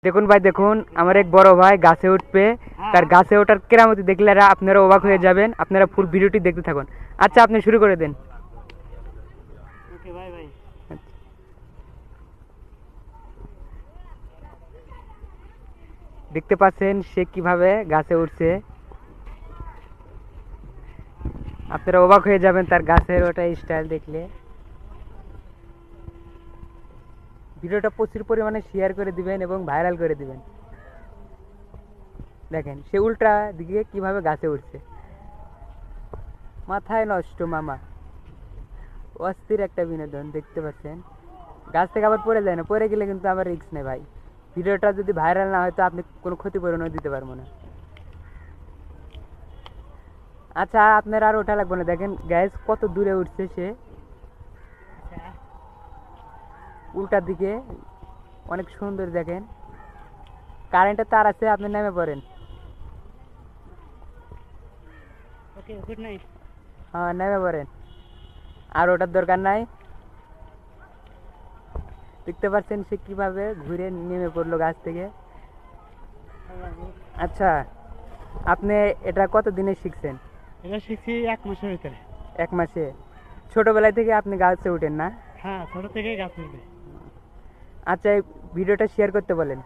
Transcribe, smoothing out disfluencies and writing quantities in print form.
দেখুন ভাই, দেখুন আমার এক বড় ভাই গাছে উঠবে। তার গাছে ওঠার কেরামতি দেখলে আপনারা অবাক হয়ে যাবেন। আপনারা ফুল ভিডিওটি দেখতে থাকুন। আচ্ছা, আপনি শুরু করে দেন। ওকে ভাই ভাই। দেখতে পাচ্ছেন সে কিভাবে গাছে উঠছে। আপনারা অবাক হয়ে যাবেন তার গাছের ওটা স্টাইল দেখলে। ভিডিওটা প্রচুর পরিমাণে শেয়ার করে দিবেন এবং ভাইরাল করে দিবেন। দেখেন সে উল্টা দিকে কিভাবে গাছে উঠছে। মাথায় নষ্ট মামা, অস্থির একটা বিনোদন দেখতে পাচ্ছেন। গাছ থেকে আবার পড়ে যায় না, পড়ে গেলে কিন্তু আবার রিস্ক নেই ভাই। ভিডিওটা যদি ভাইরাল না হয় তো আপনি কোনো ক্ষতিপূরণও দিতে পারবো না। আচ্ছা, আপনার আর ওঠা লাগবে না। দেখেন গ্যাস কত দূরে উঠছে সে, উল্টার দিকে অনেক সুন্দর। দেখেন কারেন্টের তার আছে, আপনি নেমে পড়েন। ওকে, গুড নাইট। হ্যাঁ, নেমে পড়েন, আর ওটার দরকার নাই। দেখতে পাচ্ছেন সে কিভাবে ঘুরে নেমে পড়লো গাছ থেকে। আচ্ছা, আপনি এটা কত দিনে শিখছেন? এটা শিখছি 1 মাসের ভিতরে। 1 মাসে? ছোটবেলায় থেকে আপনি গাছে উঠেন না? হ্যাঁ, ছোট থেকে গাছ উঠবে। আচ্ছা, এই ভিডিওটা শেয়ার করতে বলেন।